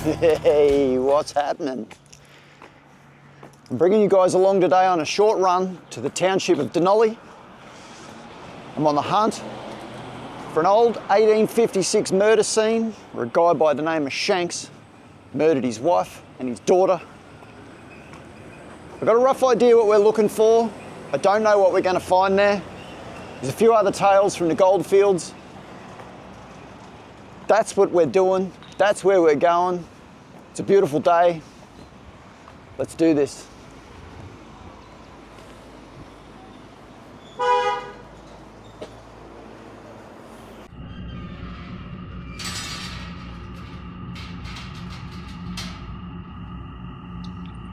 Hey, what's happening? I'm bringing you guys along today on a short run to the township of Dunolly. I'm on the hunt for an old 1856 murder scene where a guy by the name of Shanks murdered his wife and his daughter. I've got a rough idea what we're looking for. I don't know what we're going to find there. There's a few other tales from the Goldfields. That's what we're doing. That's where we're going. It's a beautiful day. Let's do this.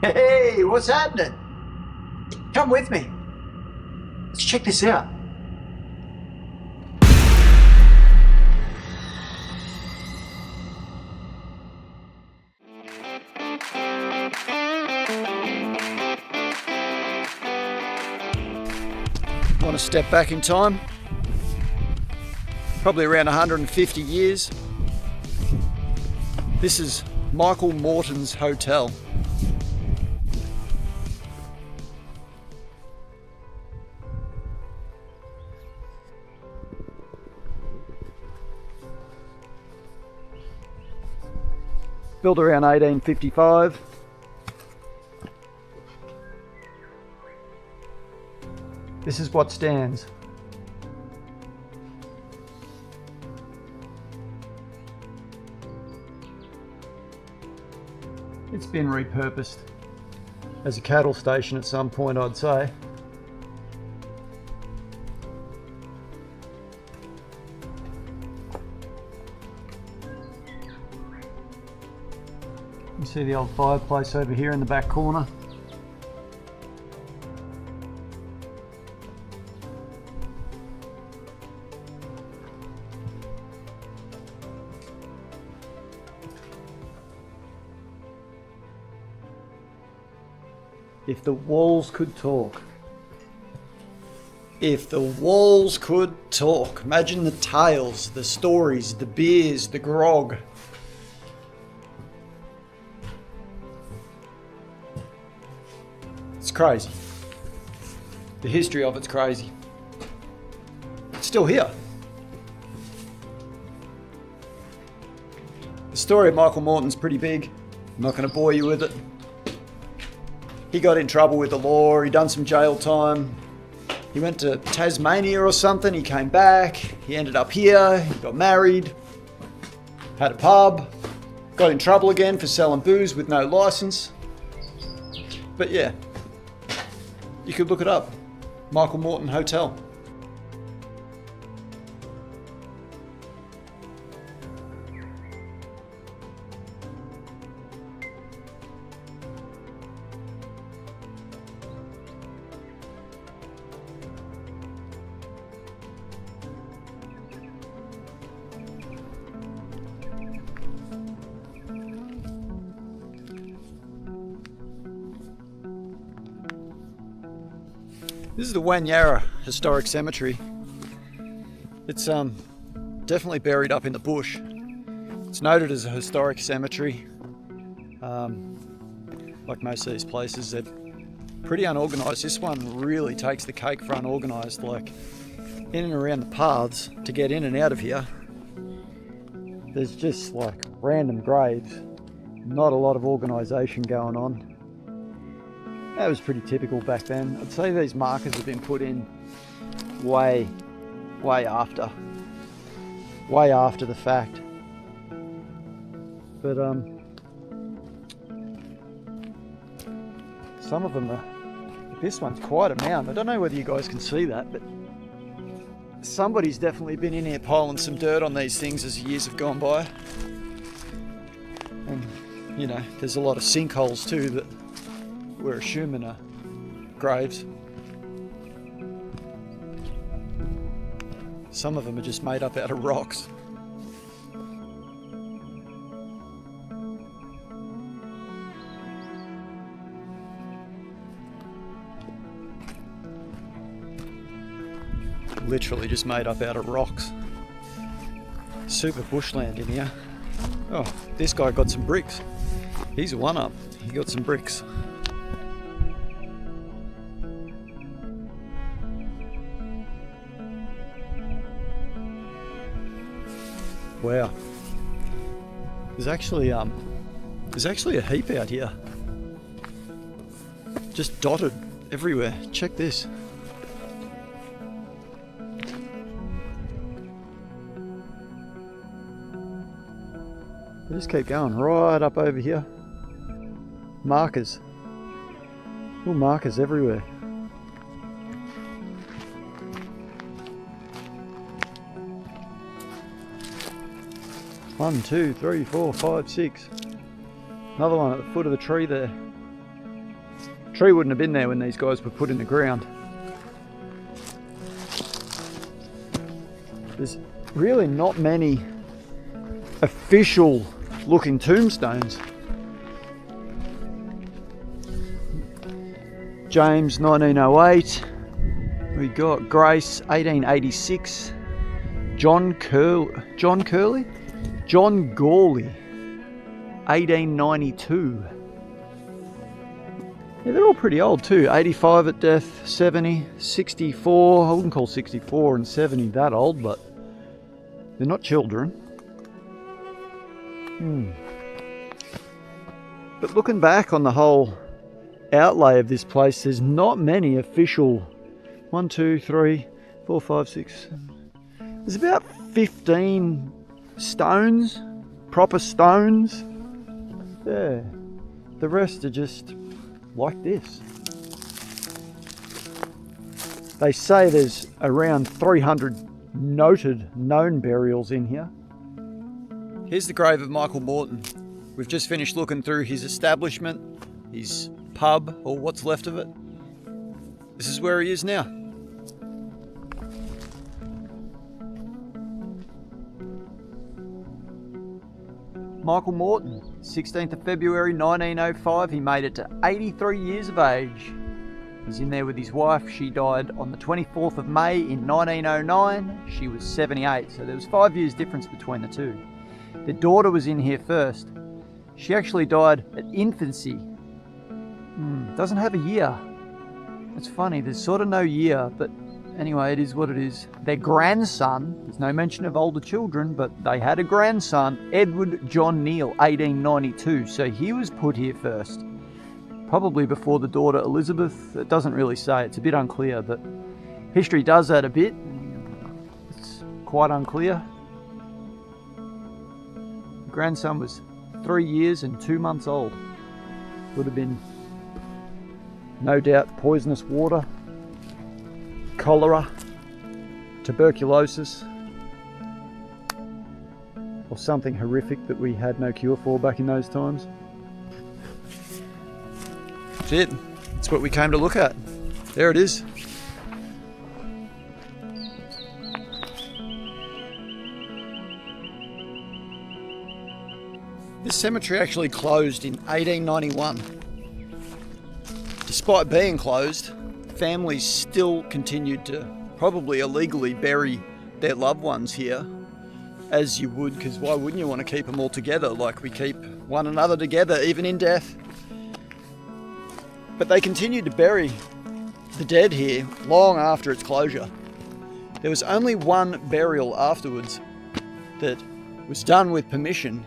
Hey, what's happening? Come with me. Let's check this out. Want to step back in time? Probably around 150 years. This is Michael Morton's hotel. Built around 1855. This is what stands. It's been repurposed as a cattle station at some point, I'd say. You see the old fireplace over here in the back corner. If the walls could talk. If the walls could talk. Imagine the tales, the stories, the beers, the grog. It's crazy. The history of it's crazy. It's still here. The story of Michael Morton's pretty big. I'm not going to bore you with it. He got in trouble with the law, he done some jail time. He went to Tasmania or something, he came back, he ended up here, he got married, had a pub, got in trouble again for selling booze with no license. But yeah, you could look it up. Michael Morton Hotel. This is the Waanyarra Historic Cemetery. It's definitely buried up in the bush. It's noted as a historic cemetery. Like most of these places, they're pretty unorganised. This one really takes the cake for unorganised. Like in and around the paths to get in and out of here, there's just like random graves. Not a lot of organisation going on. That was pretty typical back then. I'd say these markers have been put in way after the fact. But some of them are, this one's quite a mound. I don't know whether you guys can see that, but somebody's definitely been in here piling some dirt on these things as years have gone by. And you know, there's a lot of sinkholes too that we're assuming are graves. Some of them are just made up out of rocks. Literally just made up out of rocks. Super bushland in here. Oh, this guy got some bricks. He's a one-up. He got some bricks. Wow. There's actually a heap out here. Just dotted everywhere. Check this. They just keep going right up over here. Markers. Little markers everywhere. One, two, three, 4, 5, 6. Another one at the foot of the tree there. Tree wouldn't have been there when these guys were put in the ground. There's really not many official looking tombstones. James 1908. We got Grace 1886. John Gawley 1892. Yeah, they're all pretty old too. 85 at death, 70, 64. I wouldn't call 64 and 70 that old, but they're not children. But looking back on the whole outlay of this place, there's not many official 1, 2, 3, 4, 5, 6. There's about 15 stones, proper stones. Yeah. The rest are just like this. They say there's around 300 known burials in here. Here's the grave of Michael Morton. We've just finished looking through his establishment, his pub, or what's left of it. This is where he is now. Michael Morton, 16th of February 1905, he made it to 83 years of age. He's in there with his wife. She died on the 24th of May in 1909. She was 78, so there was 5 years difference between the two. Their daughter was in here first. She actually died at infancy. Doesn't have a year. It's funny, there's sort of no year, but anyway, it is what it is. Their grandson, there's no mention of older children, but they had a grandson, Edward John Neal, 1892, so he was put here first. Probably before the daughter Elizabeth. It doesn't really say, it's a bit unclear, but history does that a bit. It's quite unclear. The grandson was 3 years and 2 months old. Would have been, no doubt, poisonous water, cholera, tuberculosis, or something horrific that we had no cure for back in those times. That's it. That's what we came to look at. There it is. This cemetery actually closed in 1891. Despite being closed, families still continued to probably illegally bury their loved ones here, as you would, because why wouldn't you want to keep them all together like we keep one another together, even in death? But they continued to bury the dead here long after its closure. There was only one burial afterwards that was done with permission,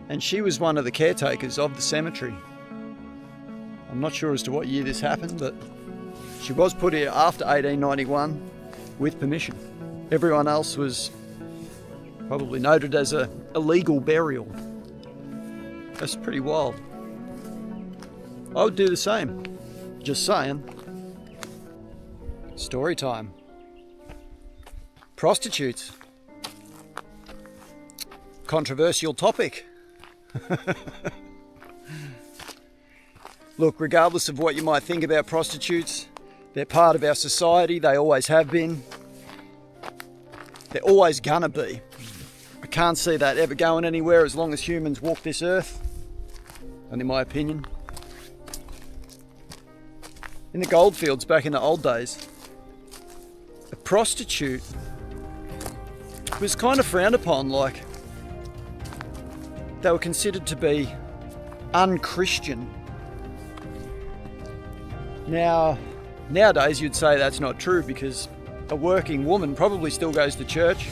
and she was one of the caretakers of the cemetery. I'm not sure as to what year this happened, but she was put here after 1891 with permission. Everyone else was probably noted as a illegal burial. That's pretty wild. I would do the same. Just saying. Story time. Prostitutes. Controversial topic. Look, regardless of what you might think about prostitutes, they're part of our society. They always have been. They're always gonna be. I can't see that ever going anywhere as long as humans walk this earth. And in my opinion. In the Goldfields back in the old days, a prostitute was kind of frowned upon, like they were considered to be unchristian. Now, nowadays you'd say that's not true, because a working woman probably still goes to church,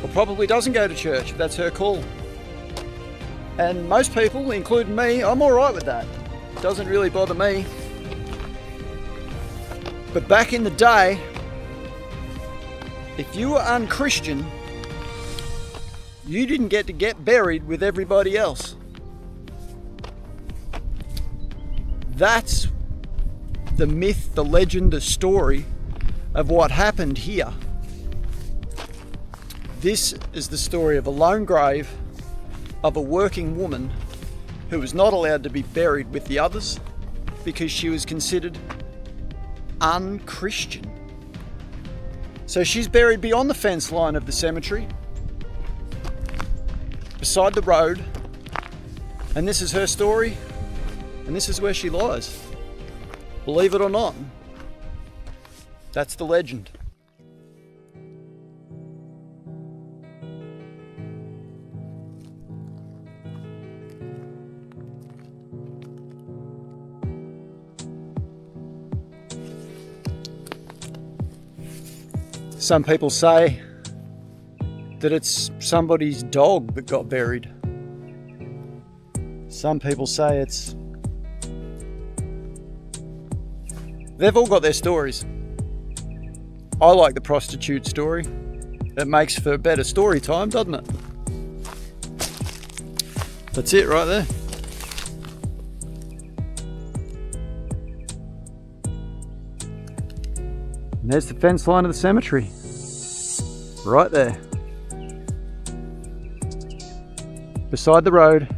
or probably doesn't go to church if that's her call. And most people, including me, I'm alright with that. It doesn't really bother me. But back in the day, if you were unchristian, you didn't get to get buried with everybody else. That's the myth, the legend, the story of what happened here. This is the story of a lone grave of a working woman who was not allowed to be buried with the others because she was considered unchristian. So she's buried beyond the fence line of the cemetery, beside the road, and this is her story, and this is where she lies. Believe it or not, that's the legend. Some people say that it's somebody's dog that got buried. Some people say it's... They've all got their stories. I like the prostitute story. It makes for better story time, doesn't it? That's it right there. And there's the fence line of the cemetery. Right there. Beside the road.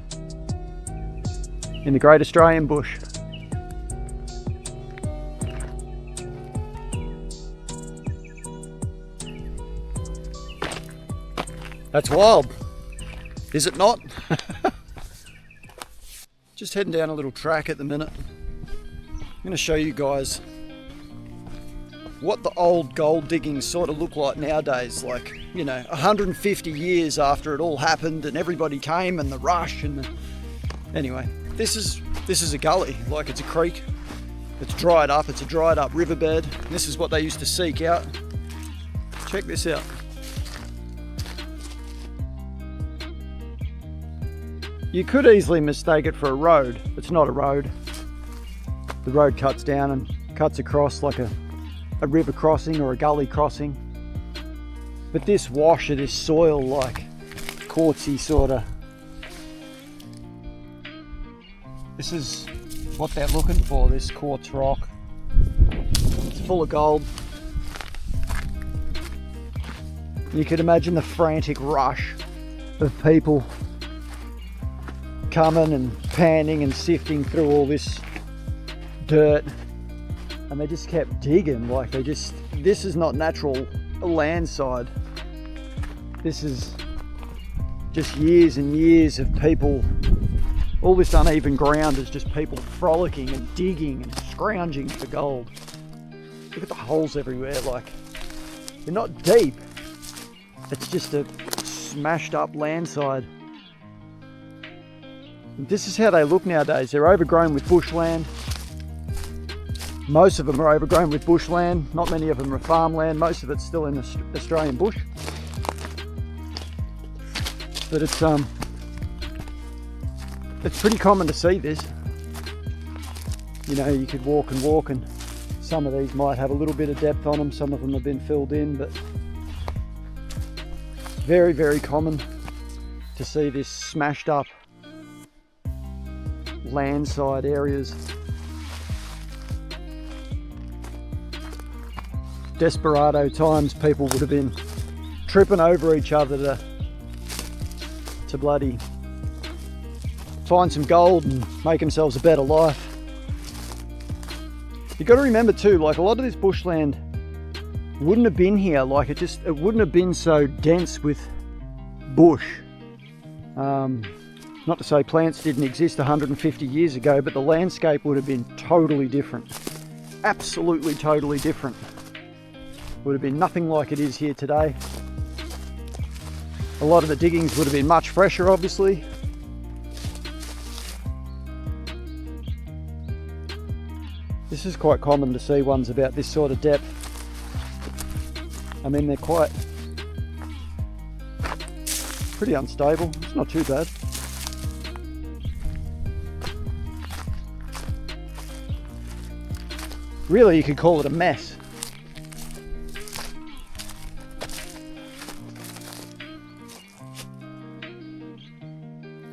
In the Great Australian Bush. That's wild, is it not? Just heading down a little track at the minute. I'm going to show you guys what the old gold diggings sort of look like nowadays. Like, you know, 150 years after it all happened and everybody came and the rush and the... Anyway, this is a gully, like it's a creek. It's dried up, it's a dried up riverbed. This is what they used to seek out. Check this out. You could easily mistake it for a road. It's not a road. The road cuts down and cuts across like a river crossing or a gully crossing. But this wash of this soil, like quartzy sort of, this is what they're looking for, this quartz rock. It's full of gold. You could imagine the frantic rush of people coming and panning and sifting through all this dirt, and they just kept digging. Like this is not natural landside. This is just years and years of people. All this uneven ground is just people frolicking and digging and scrounging for gold. Look at the holes everywhere. Like, they're not deep, it's just a smashed up landside. This is how they look nowadays. They're overgrown with bushland. Most of them are overgrown with bushland. Not many of them are farmland. Most of it's still in the Australian bush. But it's pretty common to see this. You know, you could walk and walk, and some of these might have a little bit of depth on them. Some of them have been filled in, but very, very common to see this smashed up landside areas. Desperado times, people would have been tripping over each other to bloody find some gold and make themselves a better life. You got to remember too, like a lot of this bushland wouldn't have been here. Like it wouldn't have been so dense with bush. Not to say plants didn't exist 150 years ago, but the landscape would have been totally different. Absolutely totally different. Would have been nothing like it is here today. A lot of the diggings would have been much fresher, obviously. This is quite common to see ones about this sort of depth. I mean, they're quite pretty unstable. It's not too bad. Really, you could call it a mess.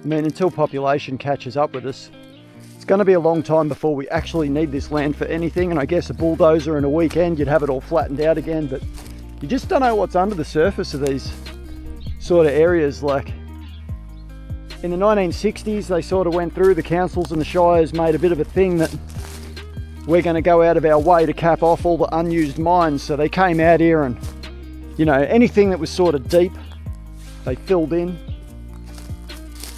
I mean, until population catches up with us, it's going to be a long time before we actually need this land for anything. And I guess a bulldozer and a weekend, you'd have it all flattened out again. But you just don't know what's under the surface of these sort of areas. Like in the 1960s, they sort of went through, the councils and the shires made a bit of a thing that we're going to go out of our way to cap off all the unused mines. So they came out here and, you know, anything that was sort of deep, they filled in.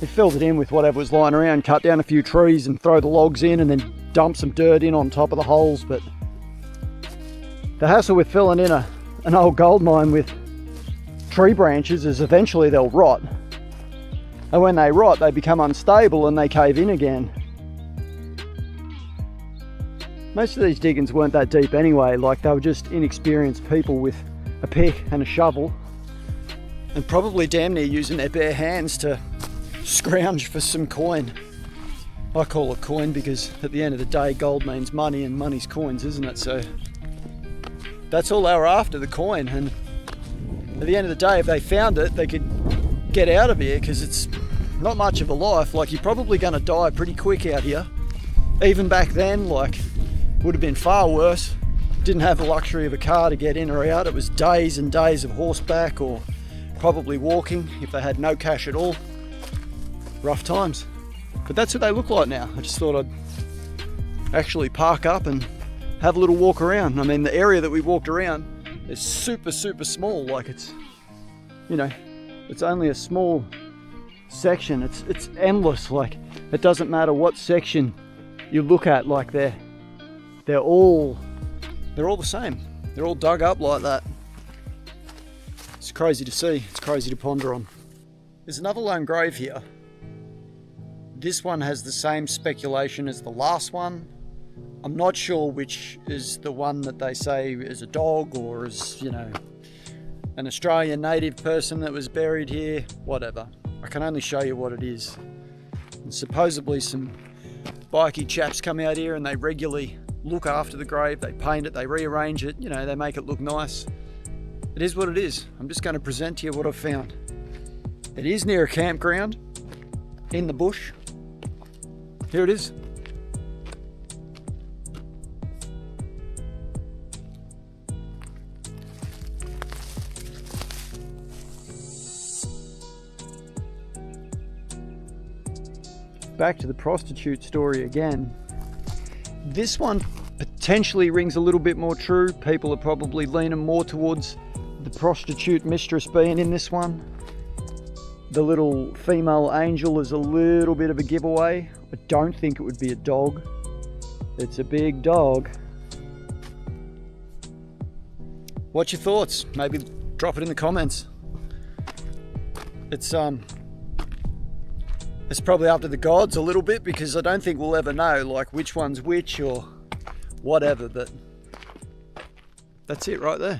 They filled it in with whatever was lying around, cut down a few trees and throw the logs in and then dump some dirt in on top of the holes. But the hassle with filling in an old gold mine with tree branches is eventually they'll rot. And when they rot, they become unstable and they cave in again. Most of these diggings weren't that deep anyway, like they were just inexperienced people with a pick and a shovel and probably damn near using their bare hands to scrounge for some coin. I call it coin because at the end of the day, gold means money and money's coins, isn't it? So that's all they were after, the coin. And at the end of the day, if they found it, they could get out of here because it's not much of a life. Like, you're probably going to die pretty quick out here. Even back then, like, would have been far worse. Didn't have the luxury of a car to get in or out. It was days and days of horseback or probably walking if they had no cash at all. Rough times. But that's what they look like now. I just thought I'd actually park up and have a little walk around. I mean, the area that we walked around is super small. Like, it's, you know, it's only a small section. It's endless. Like, it doesn't matter what section you look at. Like, they're all the same. They're all dug up like that. It's crazy to see. It's crazy to ponder on. There's another lone grave here. This one has the same speculation as the last one. I'm not sure which is the one that they say is a dog or is, you know, an Australian native person that was buried here, whatever. I can only show you what it is. And supposedly some bikey chaps come out here and they regularly look after the grave, they paint it, they rearrange it, you know, they make it look nice. It is what it is. I'm just going to present to you what I've found. It is near a campground in the bush. Here it is. Back to the prostitute story again. This one potentially rings a little bit more true. People are probably leaning more towards the prostitute mistress being in this one. The little female angel is a little bit of a giveaway. I don't think it would be a dog. It's a big dog. What's your thoughts? Maybe drop it in the comments. It's probably up to the gods a little bit because I don't think we'll ever know like which one's which or whatever, but that's it right there.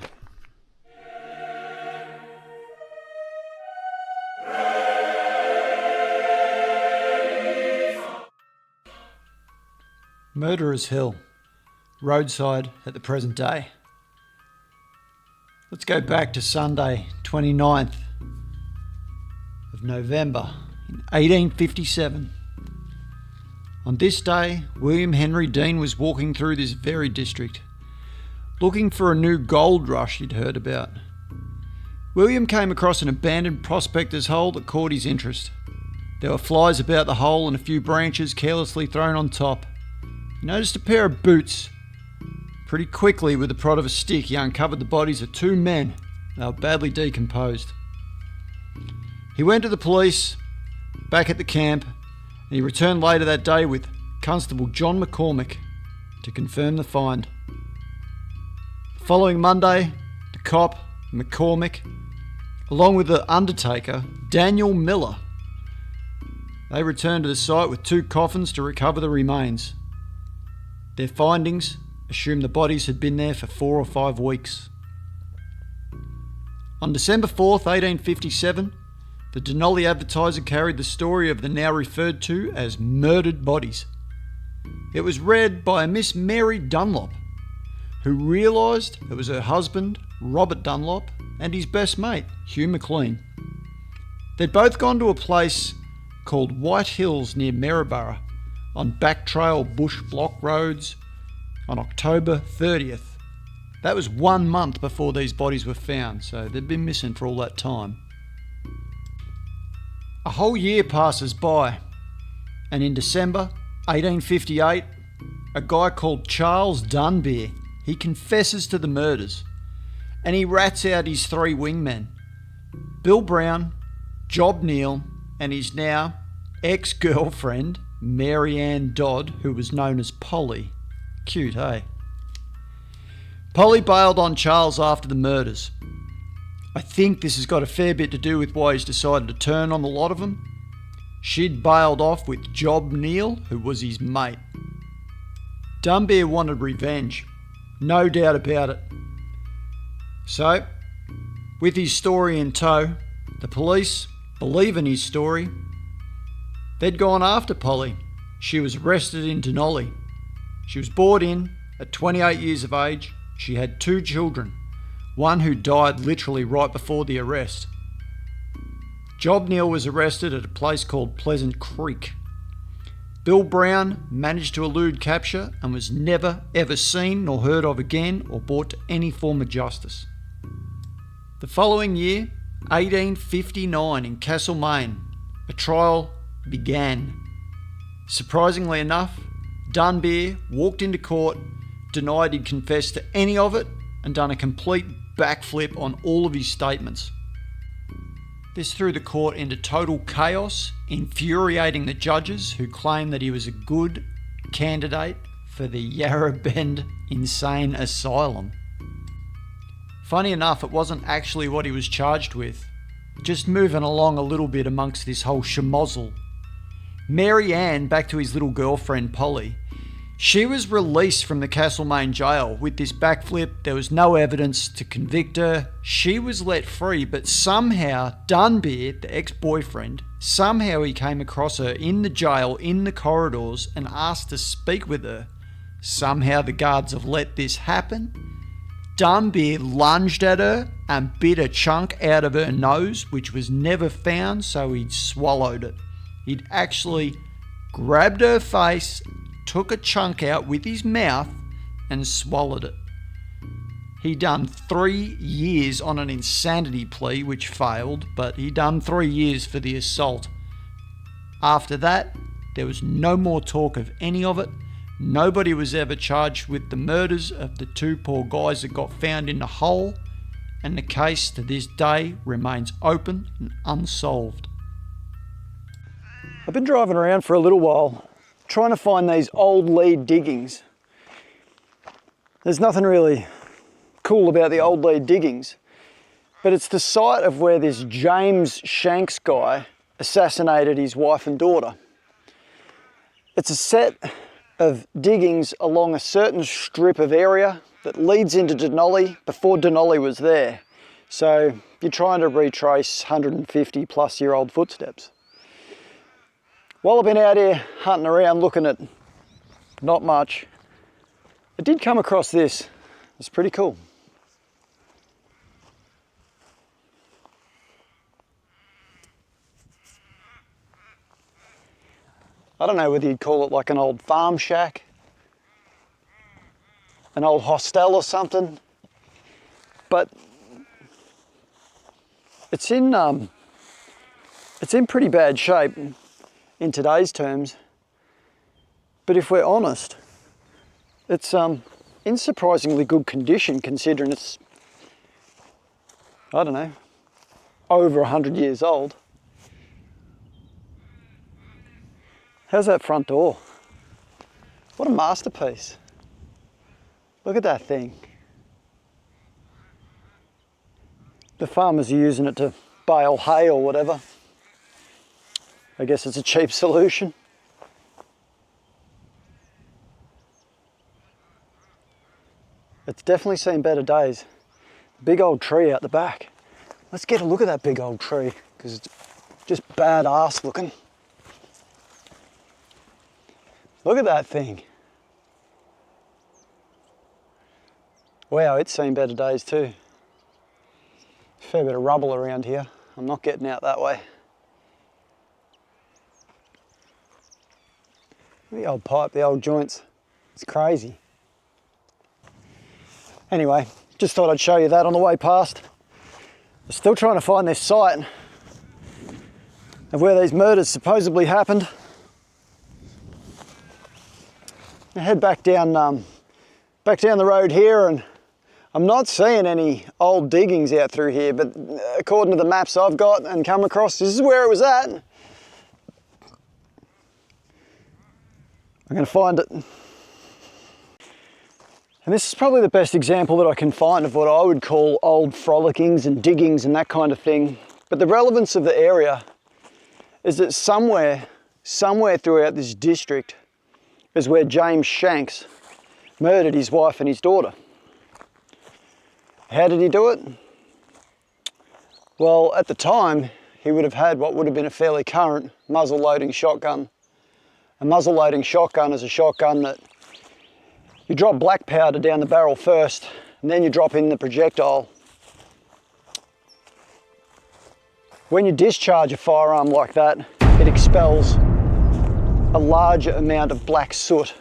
Murderer's Hill, roadside at the present day. Let's go back to Sunday, 29th of November in 1857. On this day, William Henry Dean was walking through this very district, looking for a new gold rush he'd heard about. William came across an abandoned prospector's hole that caught his interest. There were flies about the hole and a few branches carelessly thrown on top. He noticed a pair of boots. Pretty quickly, with the prod of a stick, he uncovered the bodies of two men. They were badly decomposed. He went to the police, back at the camp, and he returned later that day with Constable John McCormick to confirm the find. The following Monday, the cop, McCormick, along with the undertaker, Daniel Miller, they returned to the site with two coffins to recover the remains. Their findings assumed the bodies had been there for 4 or 5 weeks. On December 4th, 1857, the Dunolly Advertiser carried the story of the now referred to as murdered bodies. It was read by a Miss Mary Dunlop, who realised it was her husband, Robert Dunlop, and his best mate, Hugh McLean. They'd both gone to a place called White Hills near Maryborough on back trail bush block roads on October 30th. That was 1 month before these bodies were found, so they'd been missing for all that time. A whole year passes by, and in December 1858, a guy called Charles Dunbeer, he confesses to the murders, and he rats out his 3 wingmen, Bill Brown, Job Neal, and his now ex-girlfriend, Mary Ann Dodd, who was known as Polly. Cute, eh? Polly bailed on Charles after the murders. I think this has got a fair bit to do with why he's decided to turn on the lot of them. She'd bailed off with Job Neal, who was his mate. Dunbeer wanted revenge, no doubt about it. So, with his story in tow, the police, believing his story, they'd gone after Polly. She was arrested in Dunolly. She was brought in at 28 years of age. She had 2 children, one who died literally right before the arrest. Job Neal was arrested at a place called Pleasant Creek. Bill Brown managed to elude capture and was never ever seen nor heard of again or brought to any form of justice. The following year, 1859, in Castlemaine, a trial began. Surprisingly enough, Dunbeer walked into court, denied he'd confessed to any of it, and done a complete backflip on all of his statements. This threw the court into total chaos, infuriating the judges who claimed that he was a good candidate for the Yarra Bend Insane Asylum. Funny enough, it wasn't actually what he was charged with. Just moving along a little bit amongst this whole schmozzle. Mary Ann, back to his little girlfriend Polly, she was released from the Castlemaine jail. With this backflip, there was no evidence to convict her. She was let free, but somehow Dunbeer, the ex-boyfriend, somehow he came across her in the jail, in the corridors, and asked to speak with her. Somehow the guards have let this happen. Dunbeer lunged at her and bit a chunk out of her nose, which was never found, so he'd swallowed it. He'd actually grabbed her face, took a chunk out with his mouth and swallowed it. He done 3 years on an insanity plea, which failed, but he done 3 years for the assault. After that, there was no more talk of any of it. Nobody was ever charged with the murders of the 2 poor guys that got found in the hole, and the case to this day remains open and unsolved. I've been driving around for a little while trying to find these old lead diggings. There's nothing really cool about the old lead diggings, but it's the site of where this James Shanks guy assassinated his wife and daughter. It's a set of diggings along a certain strip of area that leads into Dunolly before Dunolly was there. So you're trying to retrace 150 plus year old footsteps. While I've been out here hunting around looking at not much, I did come across this. It's pretty cool. I don't know whether you'd call it like an old farm shack, an old hostel or something, but it's in pretty bad shape in today's terms. But if we're honest, it's in surprisingly good condition considering it's, I don't know, over 100 years old. How's that front door? What a masterpiece. Look at that thing. The farmers are using it to bale hay or whatever. I guess it's a cheap solution. It's definitely seen better days. Big old tree out the back. Let's get a look at that big old tree, because it's just badass looking. Look at that thing. Wow, it's seen better days too. Fair bit of rubble around here. I'm not getting out that way. The old pipe, the old joints. It's crazy. Anyway, just thought I'd show you that on the way past. I'm still trying to find this site of where these murders supposedly happened. I head back down the road here, and I'm not seeing any old diggings out through here, but according to the maps I've got and come across, this is where it was at. I'm going to find it. And this is probably the best example that I can find of what I would call old frolicking and diggings and that kind of thing. But the relevance of the area is that somewhere throughout this district is where James Shanks murdered his wife and his daughter. How did he do it? Well, at the time, he would have had what would have been a fairly current muzzle-loading shotgun. A muzzle-loading shotgun is a shotgun that you drop black powder down the barrel first, and then you drop in the projectile. When you discharge a firearm like that, it expels a larger amount of black soot.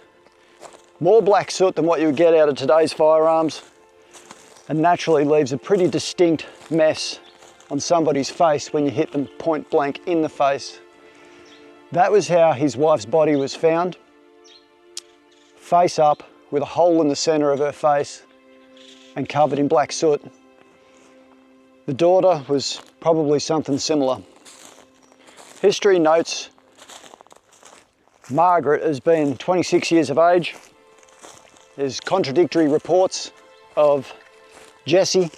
More black soot than what you would get out of today's firearms, and naturally leaves a pretty distinct mess on somebody's face when you hit them point blank in the face. That was how his wife's body was found, face up, with a hole in the center of her face and covered in black soot. The daughter was probably something similar. History notes Margaret as being 26 years of age. There's contradictory reports of Jessie.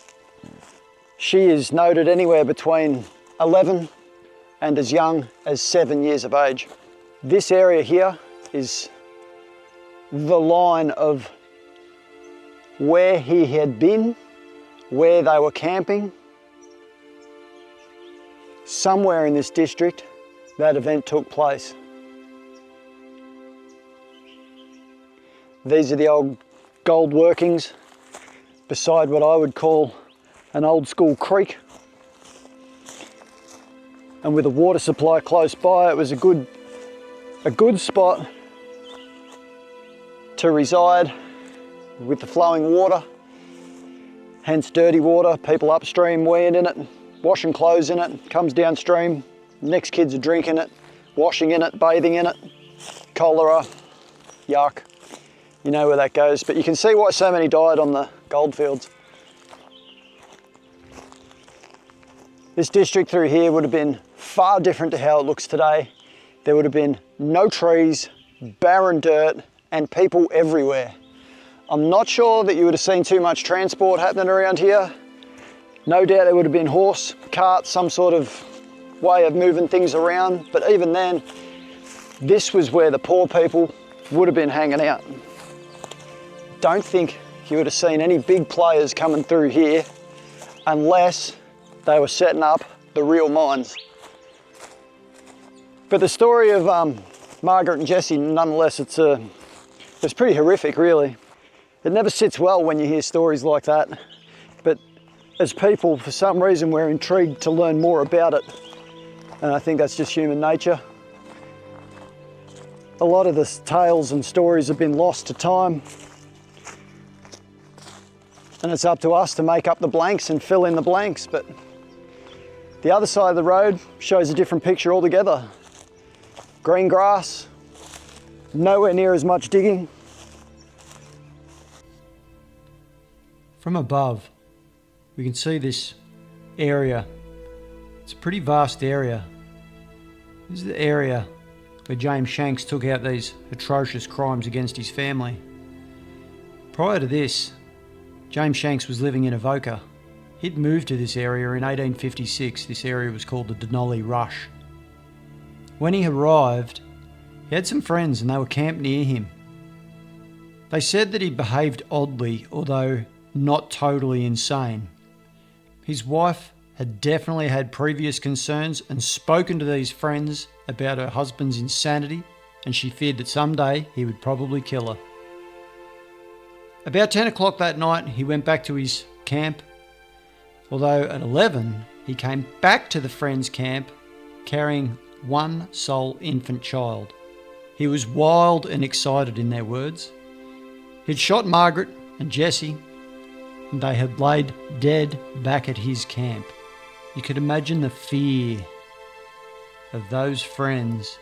She is noted anywhere between 11 and as young as 7 years of age. This area here is the line of where he had been, where they were camping. Somewhere in this district, that event took place. These are the old gold workings beside what I would call an old school creek. And with a water supply close by, it was a good spot to reside with the flowing water, hence dirty water, people upstream weeing in it, washing clothes in it, comes downstream, next kids are drinking it, washing in it, bathing in it, cholera, yuck, you know where that goes. But you can see why so many died on the Goldfields. This district through here would have been far different to how it looks today. There would have been no trees, barren dirt, and people everywhere. I'm not sure that you would have seen too much transport happening around here. No doubt there would have been horse, cart, some sort of way of moving things around, but even then, this was where the poor people would have been hanging out. Don't think you would have seen any big players coming through here unless they were setting up the real mines. But the story of Margaret and Jessie, nonetheless, it's pretty horrific, really. It never sits well when you hear stories like that, but as people, for some reason, we're intrigued to learn more about it, and I think that's just human nature. A lot of the tales and stories have been lost to time, and it's up to us to make up the blanks and fill in the blanks. But the other side of the road shows a different picture altogether. Green grass, nowhere near as much digging. From above, we can see this area. It's a pretty vast area. This is the area where James Shanks took out these atrocious crimes against his family. Prior to this, James Shanks was living in Avoca. He'd moved to this area in 1856. This area was called the Dunolly Rush. When he arrived, he had some friends and they were camped near him. They said that he behaved oddly, although not totally insane. His wife had definitely had previous concerns and spoken to these friends about her husband's insanity, and she feared that someday he would probably kill her. About 10 o'clock that night, he went back to his camp, although at 11, he came back to the friend's camp carrying one sole infant child. He was wild and excited, in their words. He'd shot Margaret and Jessie, and they had laid dead back at his camp. You could imagine the fear of those friends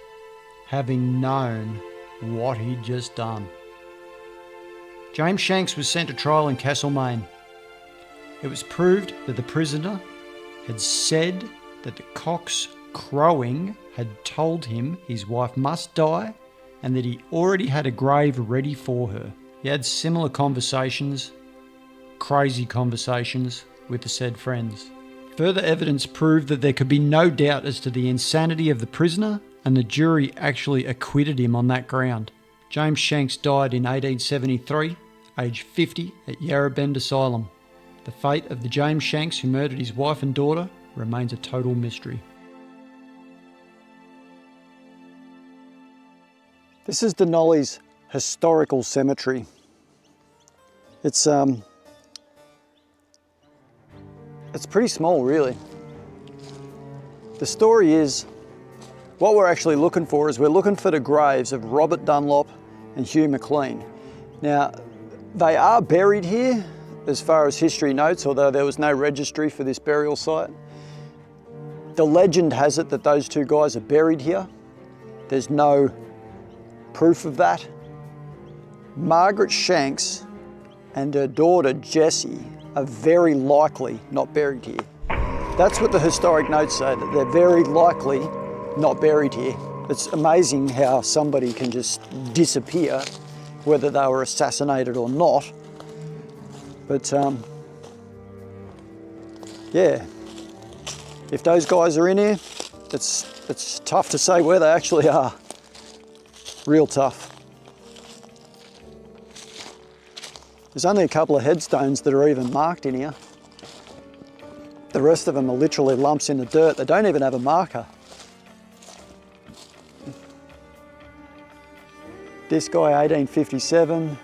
having known what he'd just done. James Shanks was sent to trial in Castlemaine. It was proved that the prisoner had said that the cocks crowing had told him his wife must die and that he already had a grave ready for her. He had similar conversations, crazy conversations, with the said friends. Further evidence proved that there could be no doubt as to the insanity of the prisoner, and the jury actually acquitted him on that ground. James Shanks died in 1873, aged 50, at Yarra Bend Asylum. The fate of the James Shanks who murdered his wife and daughter remains a total mystery. This is Dunolly's historical cemetery. It's pretty small, really. The story is, what we're actually looking for is we're looking for the graves of Robert Dunlop and Hugh McLean. Now, they are buried here, as far as history notes, although there was no registry for this burial site. The legend has it that those two guys are buried here. There's no proof of that. Margaret Shanks and her daughter Jessie are very likely not buried here. That's what the historic notes say, that they're very likely not buried here. It's amazing how somebody can just disappear, whether they were assassinated or not. But yeah, if those guys are in here, it's tough to say where they actually are. Real tough. There's only a couple of headstones that are even marked in here. The rest of them are literally lumps in the dirt. They don't even have a marker. This guy, 1857.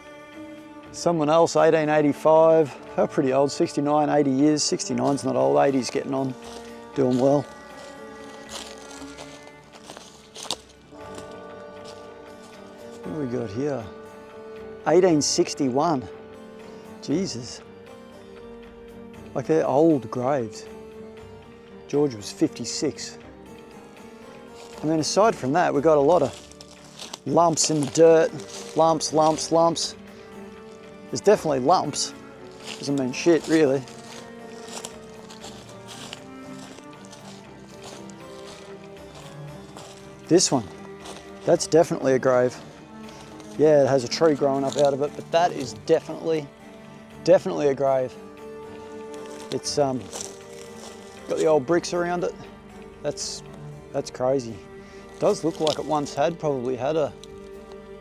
Someone else, 1885. They're pretty old, 69, 80 years. 69's not old, 80's getting on, doing well. What have we got here? 1861. Jesus. Like, they're old graves. George was 56. I mean, aside from that, we've got a lot of lumps in the dirt. Lumps. There's definitely lumps. Doesn't mean shit, really. This one, that's definitely a grave. Yeah, it has a tree growing up out of it, but that is definitely a grave. It's got the old bricks around it. That's crazy. It does look like it once probably had a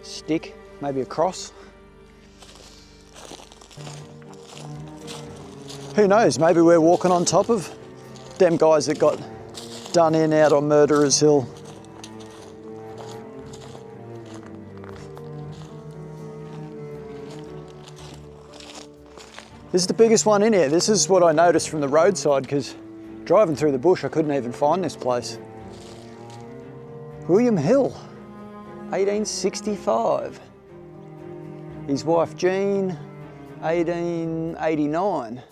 stick, maybe a cross. Who knows, maybe we're walking on top of them guys that got done in out on Murderers Hill. This is the biggest one in here. This is what I noticed from the roadside, because driving through the bush I couldn't even find this place. William Hill, 1865. His wife Jean, 1889.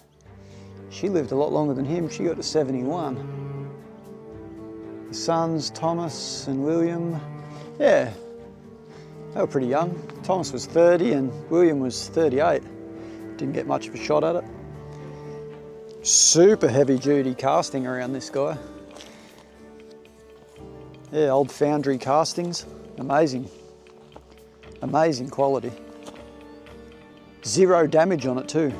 She lived a lot longer than him. She got to 71. The sons, Thomas and William, yeah, they were pretty young. Thomas was 30 and William was 38. Didn't get much of a shot at it. Super heavy duty casting around this guy. Yeah, old foundry castings. Amazing. Amazing quality. Zero damage on it too.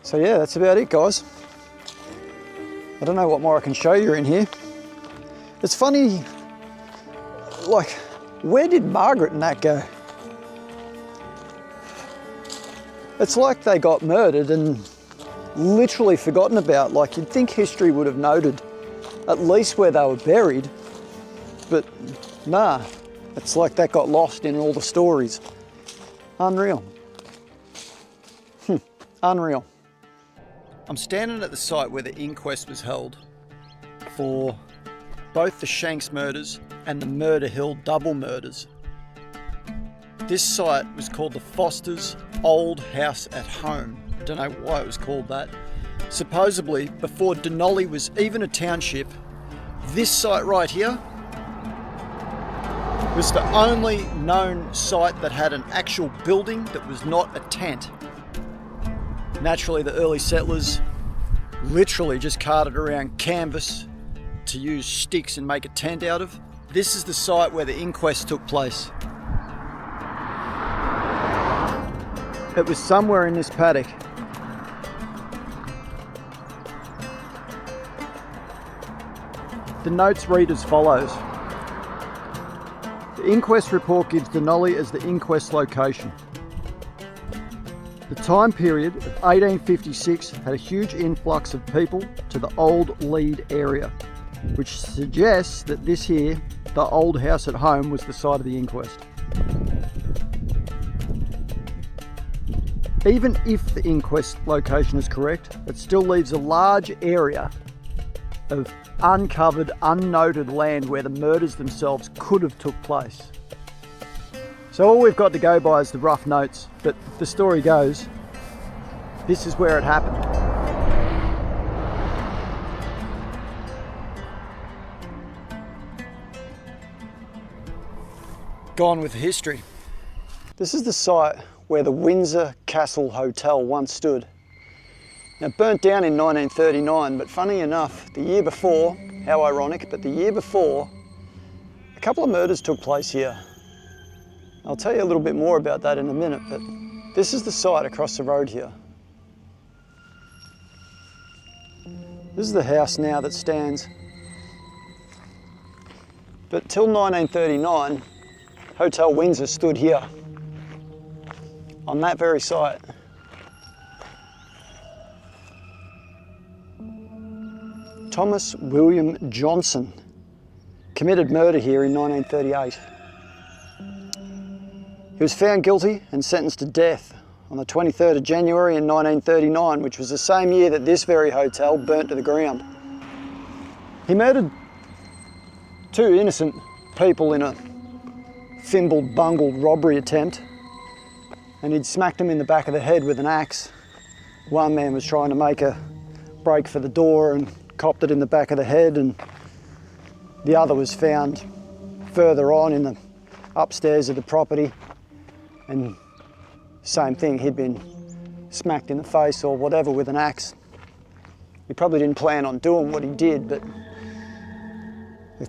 So yeah, that's about it, guys. I don't know what more I can show you in here. It's funny, like, where did Margaret and that go? It's like they got murdered and literally forgotten about. Like, you'd think history would have noted at least where they were buried, but nah, it's like that got lost in all the stories. Unreal. Unreal. I'm standing at the site where the inquest was held for both the Shanks murders and the Murder Hill double murders. This site was called the Foster's Old House at Home. I don't know why it was called that. Supposedly, before Dunolly was even a township, this site right here was the only known site that had an actual building that was not a tent. Naturally, the early settlers literally just carted around canvas to use sticks and make a tent out of. This is the site where the inquest took place. It was somewhere in this paddock. The notes read as follows. The inquest report gives Dunolly as the inquest location. The time period of 1856 had a huge influx of people to the Old Lead area, which suggests that this here, the old house at home, was the site of the inquest. Even if the inquest location is correct, it still leaves a large area of uncovered, unnoted land where the murders themselves could have took place. So all we've got to go by is the rough notes, but the story goes, this is where it happened. Gone with the history. This is the site where the Windsor Castle Hotel once stood. Now, it burnt down in 1939, but funny enough, the year before, how ironic, but the year before, a couple of murders took place here. I'll tell you a little bit more about that in a minute, but this is the site across the road here. This is the house now that stands. But till 1939, Hotel Windsor stood here, on that very site. Thomas William Johnson committed murder here in 1938. He was found guilty and sentenced to death on the 23rd of January in 1939, which was the same year that this very hotel burnt to the ground. He murdered two innocent people in a thimbled, bungled robbery attempt, and he'd smacked them in the back of the head with an axe. One man was trying to make a break for the door and copped it in the back of the head, and the other was found further on in the upstairs of the property, and same thing, he'd been smacked in the face or whatever with an axe. He probably didn't plan on doing what he did, but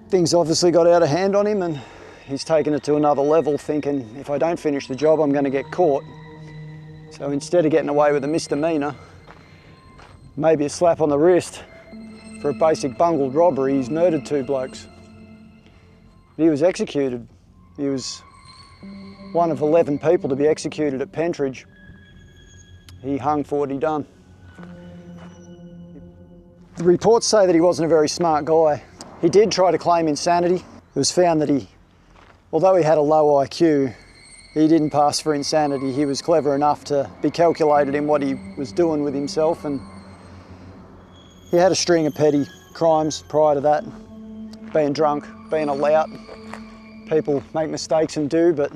things obviously got out of hand on him, and he's taken it to another level, thinking, if I don't finish the job, I'm going to get caught. So instead of getting away with a misdemeanor, maybe a slap on the wrist for a basic bungled robbery, he's murdered two blokes. He was executed. He was one of 11 people to be executed at Pentridge. He hung for what he'd done. The reports say that he wasn't a very smart guy. He did try to claim insanity. It was found that although he had a low IQ, he didn't pass for insanity. He was clever enough to be calculated in what he was doing with himself, and he had a string of petty crimes prior to that. Being drunk, being a lout. People make mistakes and do, but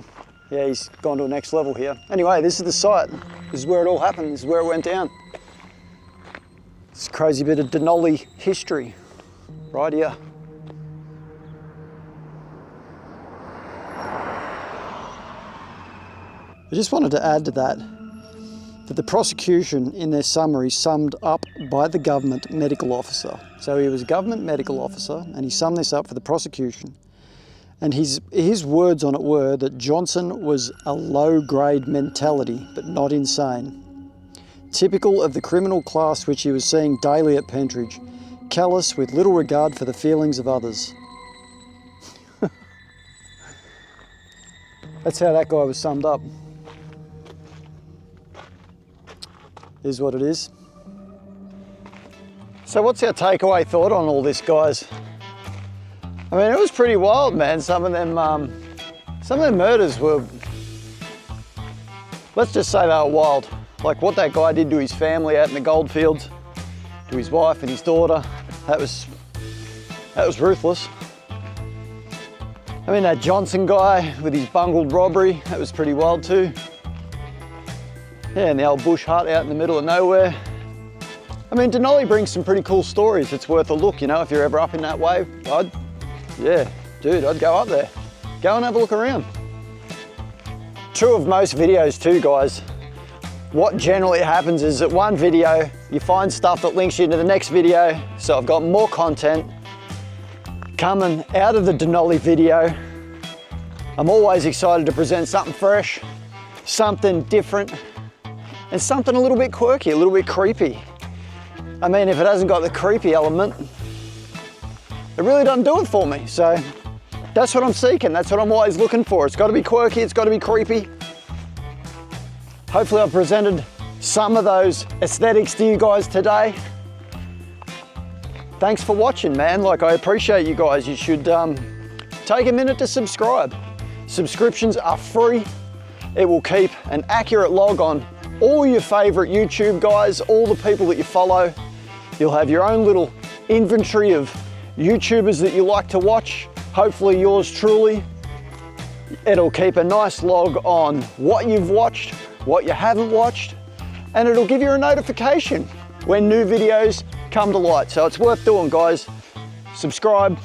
yeah, he's gone to the next level here. Anyway, this is the site. This is where it all happened. This is where it went down. It's a crazy bit of Dunolly history right here. I just wanted to add to that the prosecution in their summary summed up by the government medical officer. So he was a government medical officer, and he summed this up for the prosecution. And his words on it were that Johnson was a low-grade mentality, but not insane. Typical of the criminal class which he was seeing daily at Pentridge, callous with little regard for the feelings of others. That's how that guy was summed up. Is what it is. So what's our takeaway thought on all this, guys? I mean, it was pretty wild, man. Some of them murders were, let's just say they were wild. Like what that guy did to his family out in the Goldfields, to his wife and his daughter, that was ruthless. I mean, that Johnson guy with his bungled robbery, that was pretty wild too. Yeah, and the old bush hut out in the middle of nowhere. I mean, Dunolly brings some pretty cool stories. It's worth a look, you know, if you're ever up in that way. Yeah, dude, I'd go up there. Go and have a look around. True of most videos too, guys. What generally happens is that one video, you find stuff that links you into the next video. So I've got more content coming out of the Dunolly video. I'm always excited to present something fresh, something different, and something a little bit quirky, a little bit creepy. I mean, if it hasn't got the creepy element, it really doesn't do it for me. So that's what I'm seeking. That's what I'm always looking for. It's got to be quirky. It's got to be creepy. Hopefully I've presented some of those aesthetics to you guys today. Thanks for watching, man. Like, I appreciate you guys. You should take a minute to subscribe. Subscriptions are free. It will keep an accurate log on all your favorite YouTube guys, all the people that you follow. You'll have your own little inventory of YouTubers that you like to watch, hopefully yours truly. It'll keep a nice log on what you've watched, what you haven't watched, and it'll give you a notification when new videos come to light. So it's worth doing, guys. Subscribe,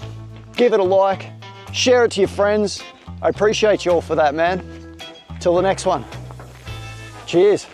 give it a like, share it to your friends. I appreciate you all for that, man. Till the next one. Cheers.